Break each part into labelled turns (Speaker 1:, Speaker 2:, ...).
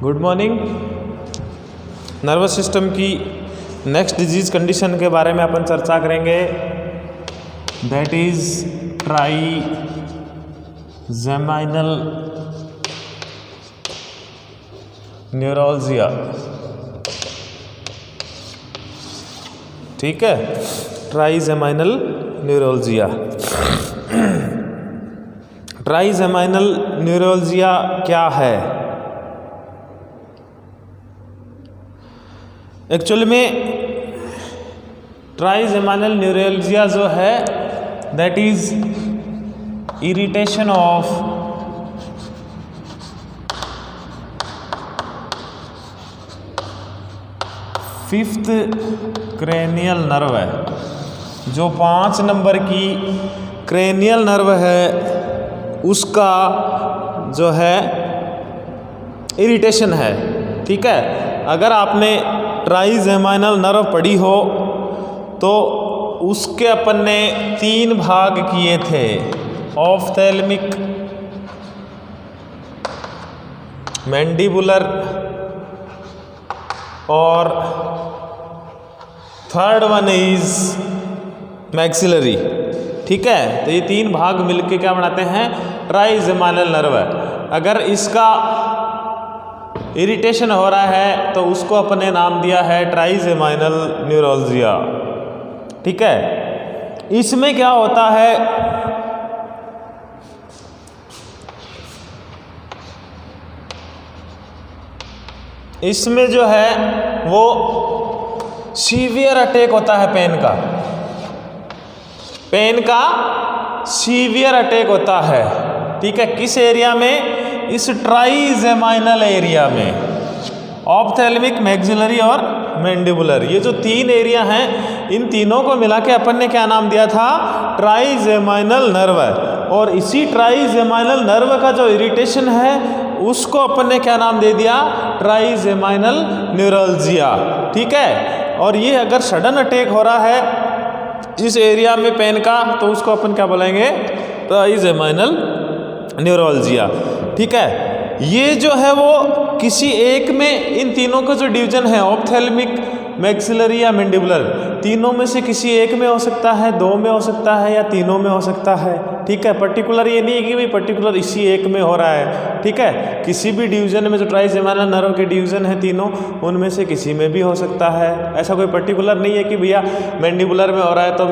Speaker 1: Good morning. Nervous system की next disease condition के बारे में अपन चर्चा करेंगे, दैट इज ट्राइजेमाइनल न्यूरोलजिया। ठीक है, ट्राइजेमाइनल न्यूरोलजिया। ट्राइजेमाइनल न्यूरोलजिया क्या है? एक्चुअली में ट्राइजेमाइनल न्यूरोलजिया जो है that is irritation of fifth cranial nerve है। जो 5 नंबर की क्रेनियल नर्व है उसका जो है इरिटेशन है। ठीक है, अगर आपने ट्राइजेमाइनल नर्व पढ़ी हो तो उसके अपन ने 3 भाग किए थे, ऑफ्थैल्मिक, मैंडिबुलर और थर्ड वन इज मैक्सिलरी। ठीक है, तो ये 3 भाग मिलके क्या बनाते हैं? Trigeminal nerve. अगर इसका इरिटेशन हो रहा है तो उसको अपने नाम दिया है ट्राइजेमाइनल न्यूरोलजिया। ठीक है, इसमें क्या होता है, इसमें जो है वो सीवियर अटैक होता है पेन का सीवियर अटैक होता है। ठीक है, किस एरिया में? इस ट्राइजेमाइनल एरिया में, ऑफ्थैल्मिक, मैक्सिलरी और मैंडिबुलर। ये जो 3 एरिया हैं, इन तीनों को मिला के अपन ने क्या नाम दिया था? Trigeminal nerve. और इसी ट्राइजेमाइनल नर्व का जो इरिटेशन है उसको अपन ने क्या नाम दे दिया? Trigeminal neuroglia. ठीक है, और ये अगर सडन अटैक हो रहा है इस एरिया में पेन का तो उसको अपन क्या बोलेंगे? Trigeminal neuroglia. ठीक है, ये जो है वो किसी एक में, इन तीनों का जो डिवीजन है ऑफ्थैल्मिक, मैक्सिलरी या मैंडिबुलर, तीनों में से किसी एक में हो सकता है, 2 में हो सकता है या तीनों में हो सकता है। ठीक है, पर्टिकुलर ये नहीं है कि भाई पर्टिकुलर इसी एक में हो रहा है। ठीक है, किसी भी डिवीजन में जो ट्राइजेमाइनल नर्व के डिवीजन है तीनों, उनमें से किसी में भी हो सकता है। ऐसा कोई पर्टिकुलर नहीं है कि भैया मैंडिबुलर में हो रहा है तो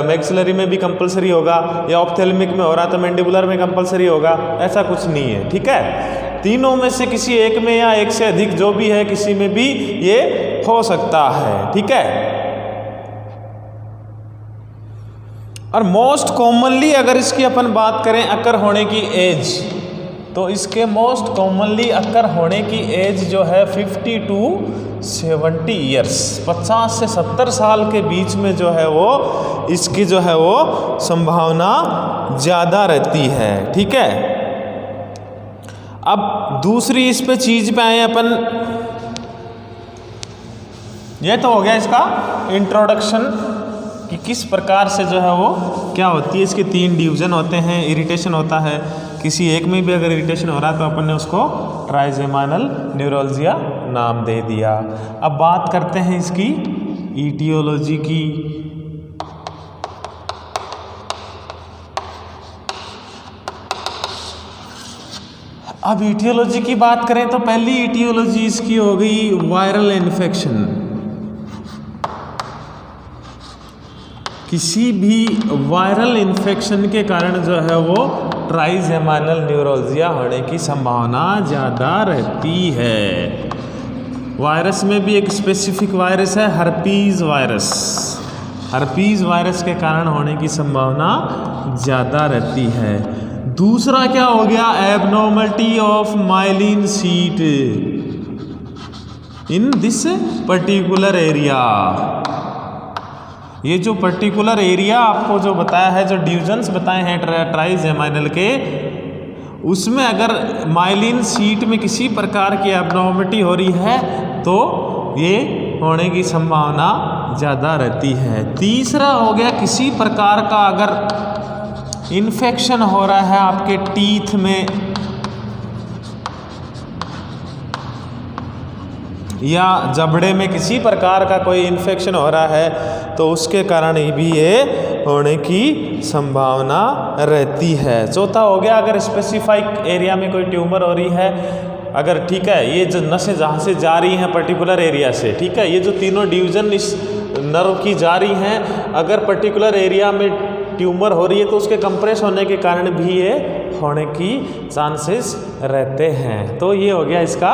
Speaker 1: मैक्सिलरी में भी कंपलसरी होगा, या ऑफ्थैल्मिक में हो रहा है तो मैंडिबुलर में कंपलसरी होगा। ऐसा कुछ नहीं है। ठीक है, तीनों में से किसी एक में या एक से अधिक जो भी है किसी में भी ये हो सकता है। ठीक है, और मोस्ट कॉमनली अगर इसकी अपन बात करें अकर होने की एज, तो इसके मोस्ट कॉमनली अकर होने की एज जो है 50 to 70 ईयर्स, 50 से 70 साल के बीच में जो है वो इसकी जो है वो संभावना ज़्यादा रहती है। ठीक है, अब दूसरी इस पे चीज पे आए अपन। ये तो हो गया इसका इंट्रोडक्शन कि किस प्रकार से जो है वो क्या होती है। इसके 3 डिवीजन होते हैं, इरिटेशन होता है, किसी एक में भी अगर इरिटेशन हो रहा है तो अपन ने उसको ट्राइजेमाइनल न्यूरोलजिया नाम दे दिया। अब बात करते हैं इसकी ईटियोलॉजी की। अब ईटियोलॉजी की बात करें तो पहली ईटियोलॉजी इसकी हो गई वायरल इन्फेक्शन। किसी भी वायरल इन्फेक्शन के कारण जो है वो ट्राइजेमाइनल न्यूरोलजिया होने की संभावना ज़्यादा रहती है। वायरस में भी एक स्पेसिफिक वायरस है, हर्पीज वायरस। हर्पीज वायरस के कारण होने की संभावना ज़्यादा रहती है। दूसरा क्या हो गया? Abnormality of myelin sheet in this particular area. ये जो पर्टिकुलर एरिया आपको जो बताया है, जो डिवीजन्स बताए हैं ट्राइजेमाइनल के, उसमें अगर माइलिन शीट में किसी प्रकार की एबनॉर्मलिटी हो रही है तो ये होने की संभावना ज़्यादा रहती है। तीसरा हो गया, किसी प्रकार का अगर इन्फेक्शन हो रहा है आपके टीथ में, या जबड़े में किसी प्रकार का कोई इन्फेक्शन हो रहा है तो उसके कारण भी ये होने की संभावना रहती है। चौथा हो गया, अगर स्पेसिफाइक एरिया में कोई ट्यूमर हो रही है, अगर ठीक है, ये जो नसें जहाँ से जा रही हैं पर्टिकुलर एरिया से, ठीक है, ये जो तीनों डिवीज़न इस नर्व की जा रही हैं, अगर पर्टिकुलर एरिया में ट्यूमर हो रही है तो उसके कंप्रेस होने के कारण भी ये होने की चांसेस रहते हैं। तो ये हो गया इसका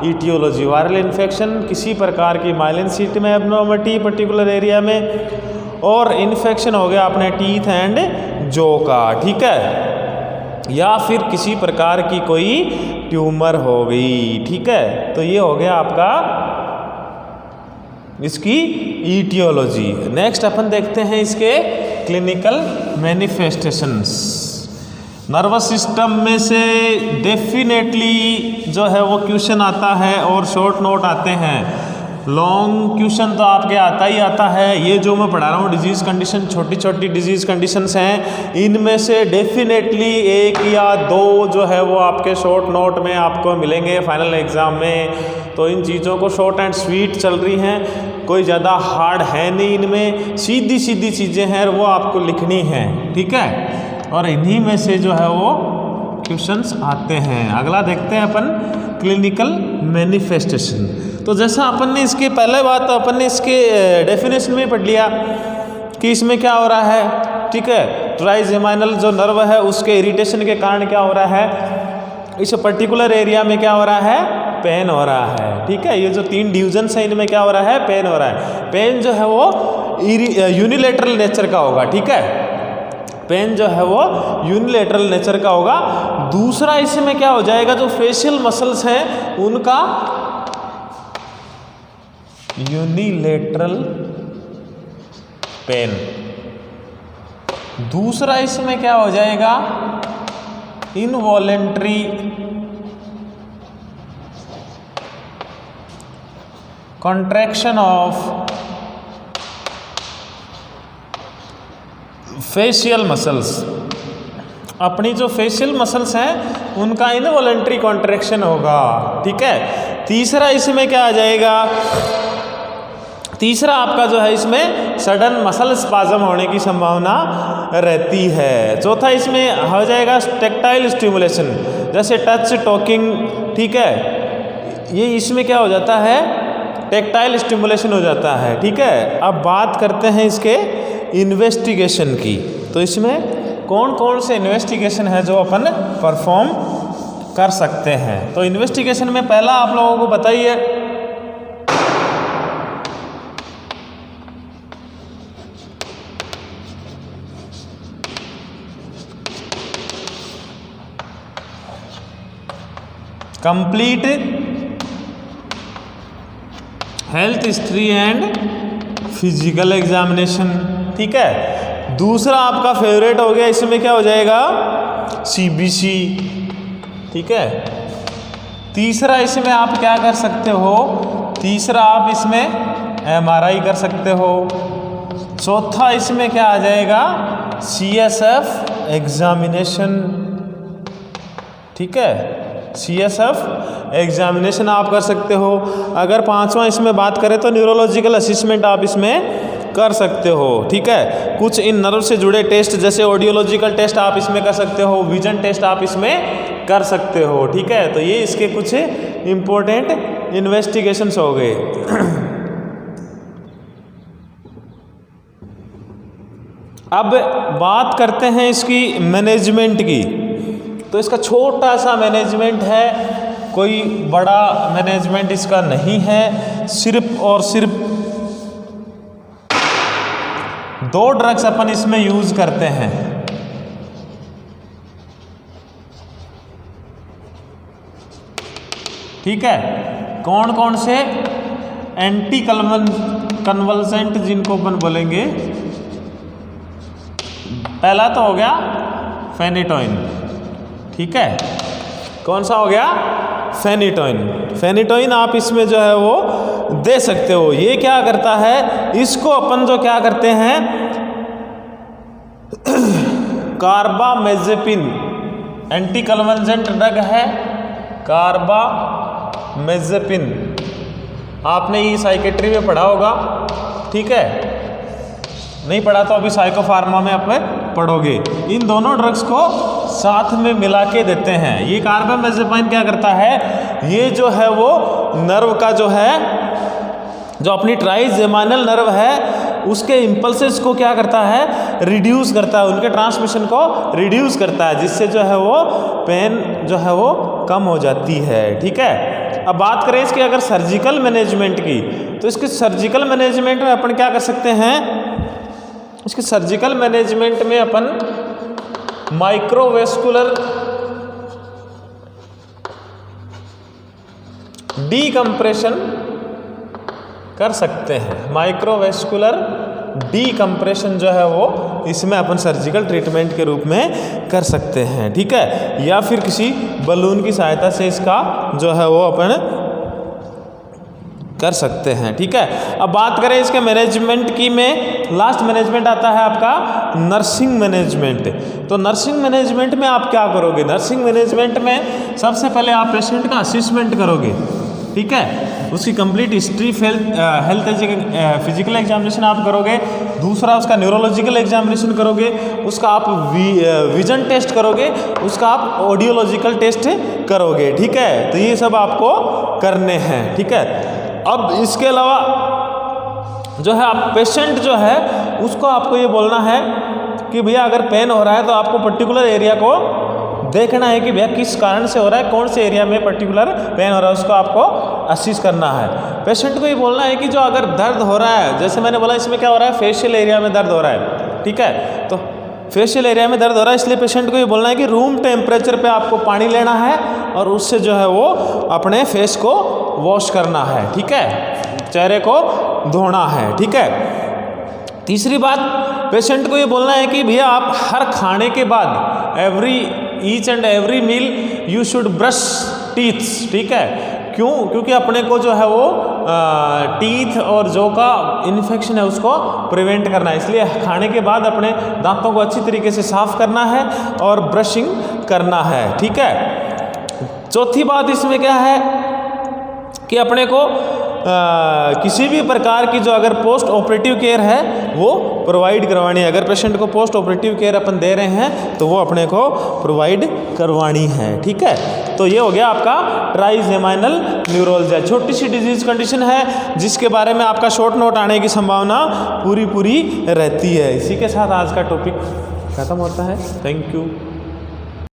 Speaker 1: ईटियोलॉजी। वायरल इन्फेक्शन, किसी प्रकार की माइलिन सीट में एब्नॉर्मलिटी पर्टिकुलर एरिया में, और इन्फेक्शन हो गया अपने टीथ एंड जॉ का, ठीक है, या फिर किसी प्रकार की कोई ट्यूमर हो गई, ठीक है। तो ये हो गया आपका इसकी ईटियोलॉजी। नेक्स्ट अपन देखते हैं इसके क्लिनिकल मैनिफेस्टेशंस। नर्वस सिस्टम में से डेफिनेटली जो है वो क्वेश्चन आता है और शॉर्ट नोट आते हैं। लॉन्ग क्वेश्चन तो आपके आता ही आता है। ये जो मैं पढ़ा रहा हूँ डिजीज़ कंडीशन, छोटी छोटी डिजीज़ कंडीशंस हैं, इनमें से डेफिनेटली एक या दो जो है वो आपके शॉर्ट नोट में आपको मिलेंगे फाइनल एग्ज़ाम में। तो इन चीज़ों को शॉर्ट एंड स्वीट चल रही हैं, कोई ज़्यादा हार्ड है नहीं, इनमें सीधी सीधी चीज़ें हैं वो आपको लिखनी हैं, ठीक है। और इन्हीं में से जो है वो क्वेश्चंस आते हैं। अगला देखते हैं अपन क्लिनिकल मैनिफेस्टेशन। तो जैसा अपन ने इसके पहले बात तो अपन ने इसके डेफिनेशन में पढ़ लिया कि इसमें क्या हो रहा है, ठीक है। ट्राइजेमाइनल जो नर्व है उसके इरिटेशन के कारण क्या हो रहा है, इस पर्टिकुलर एरिया में क्या हो रहा है, पेन हो रहा है, ठीक है। ये जो तीन डिवीजन्स हैं इनमें क्या हो रहा है, पेन हो रहा है। पेन जो है वो यूनिलेटरल नेचर का होगा, ठीक है। पेन जो है वो यूनिलेटरल नेचर का होगा। दूसरा इसमें क्या हो जाएगा, जो फेशियल मसल्स हैं उनका यूनिलेटरल पेन। दूसरा इसमें क्या हो जाएगा, involuntary contraction of facial muscles. अपनी जो फेशियल मसल्स हैं उनका इनवॉलेंट्री कॉन्ट्रैक्शन होगा, ठीक है। तीसरा इसमें क्या आ जाएगा, तीसरा आपका जो है इसमें सडन मसल स्पाज्म होने की संभावना रहती है। चौथा इसमें हो जाएगा टेक्टाइल स्टिमुलेशन, जैसे टच, टॉकिंग, ठीक है। ये इसमें क्या हो जाता है, टेक्टाइल स्टिमुलेशन हो जाता है, ठीक है। अब बात करते हैं इसके इन्वेस्टिगेशन की। तो इसमें कौन कौन से इन्वेस्टिगेशन है जो अपन परफॉर्म कर सकते हैं। तो इन्वेस्टिगेशन में पहला आप लोगों को बताइए, complete health history and physical examination, ठीक है। दूसरा आपका फेवरेट हो गया, इसमें क्या हो जाएगा, सीबीसी, ठीक है। तीसरा इसमें आप क्या कर सकते हो, तीसरा आप इसमें एमआरआई कर सकते हो। चौथा इसमें क्या आ जाएगा, सीएसएफ एग्जामिनेशन, ठीक है। सीएसएफ एग्जामिनेशन आप कर सकते हो। अगर पांचवा इसमें बात करें तो न्यूरोलॉजिकल असेसमेंट आप इसमें कर सकते हो, ठीक है। कुछ इन नर्व से जुड़े टेस्ट जैसे ऑडियोलॉजिकल टेस्ट आप इसमें कर सकते हो, विजन टेस्ट आप इसमें कर सकते हो, ठीक है। तो ये इसके कुछ इम्पोर्टेंट इन्वेस्टिगेशंस हो गए। अब बात करते हैं इसकी मैनेजमेंट की। तो इसका छोटा सा मैनेजमेंट है, कोई बड़ा मैनेजमेंट इसका नहीं है। सिर्फ और सिर्फ 2 ड्रग्स अपन इसमें यूज करते हैं, ठीक है। कौन कौन से, एंटी कन्वल्सेंट जिनको अपन बोलेंगे। पहला तो हो गया फेनिटोइन, ठीक है। कौन सा हो गया, फेनिटोइन। फेनिटोइन आप इसमें जो है वो दे सकते हो। ये क्या करता है, इसको अपन जो क्या करते हैं, कार्बामेजेपिन एंटी कन्वल्सेंट ड्रग है, कार्बामेजेपिन, आपने ये साइकेट्री में पढ़ा होगा, ठीक है, नहीं पढ़ा तो अभी साइकोफार्मा में आप पढ़ोगे। इन दोनों ड्रग्स को साथ में मिला के देते हैं। ये कार्बामेज़ेपाइन क्या करता है, ये जो है वो नर्व का जो है, जो अपनी ट्राइजेमाइनल नर्व है उसके इम्पल्सेस को क्या करता है, रिड्यूस करता है, उनके ट्रांसमिशन को रिड्यूस करता है, जिससे जो है वो पेन जो है वो कम हो जाती है, ठीक है। अब बात करें इसके अगर सर्जिकल मैनेजमेंट की, तो इसके सर्जिकल मैनेजमेंट में अपन क्या कर सकते हैं, इसके सर्जिकल मैनेजमेंट में अपन माइक्रोवेस्कुलर डीकम्प्रेशन कर सकते हैं। माइक्रोवेस्कुलर डीकम्प्रेशन जो है वो इसमें अपन सर्जिकल ट्रीटमेंट के रूप में कर सकते हैं, ठीक है, या फिर किसी बलून की सहायता से इसका जो है वो अपन कर सकते हैं, ठीक है। अब बात करें इसके मैनेजमेंट की में, लास्ट मैनेजमेंट आता है आपका नर्सिंग मैनेजमेंट। तो नर्सिंग मैनेजमेंट में आप क्या करोगे, नर्सिंग मैनेजमेंट में सबसे पहले आप पेशेंट का असेसमेंट करोगे, ठीक है, उसकी complete history, health physical examination आप करोगे, दूसरा उसका न्यूरोलॉजिकल एग्जामिनेशन करोगे, उसका आप विजन टेस्ट करोगे, उसका आप ऑडियोलॉजिकल टेस्ट करोगे, ठीक है। तो ये सब आपको करने हैं, ठीक है। अब इसके अलावा जो है आप पेशेंट जो है उसको आपको ये बोलना है कि भैया अगर पेन हो रहा है तो आपको पर्टिकुलर एरिया को देखना है कि भैया किस कारण से हो रहा है, कौन से एरिया में पर्टिकुलर पेन हो रहा है, उसको आपको असिस करना है। पेशेंट को ये बोलना है कि जो अगर दर्द हो रहा है, जैसे मैंने बोला इसमें क्या हो रहा है, फेशियल एरिया में दर्द हो रहा है, ठीक है, तो फेशियल एरिया में दर्द हो रहा है, इसलिए पेशेंट को ये बोलना है कि रूम टेम्परेचर पे आपको पानी लेना है और उससे जो है वो अपने फेस को वॉश करना है, ठीक है, चेहरे को धोना है, ठीक है। तीसरी बात, पेशेंट को ये बोलना है कि भैया आप हर खाने के बाद each and every meal you should brush teeths, ठीक है। क्यों? क्योंकि अपने को जो है वो टीथ और जो का इन्फेक्शन है उसको प्रिवेंट करना है, इसलिए खाने के बाद अपने दांतों को अच्छी तरीके से साफ करना है और ब्रशिंग करना है, ठीक है। चौथी बात इसमें क्या है कि अपने को किसी भी प्रकार की जो अगर पोस्ट ऑपरेटिव केयर है वो प्रोवाइड करवानी है। अगर पेशेंट को पोस्ट ऑपरेटिव केयर अपन दे रहे हैं तो वो अपने को प्रोवाइड करवानी है, ठीक है। तो ये हो गया आपका ट्राइजेमाइनल न्यूरोलजिया, छोटी सी डिजीज कंडीशन है जिसके बारे में आपका शॉर्ट नोट आने की संभावना पूरी रहती है। इसी के साथ आज का टॉपिक खत्म होता है। Thank you.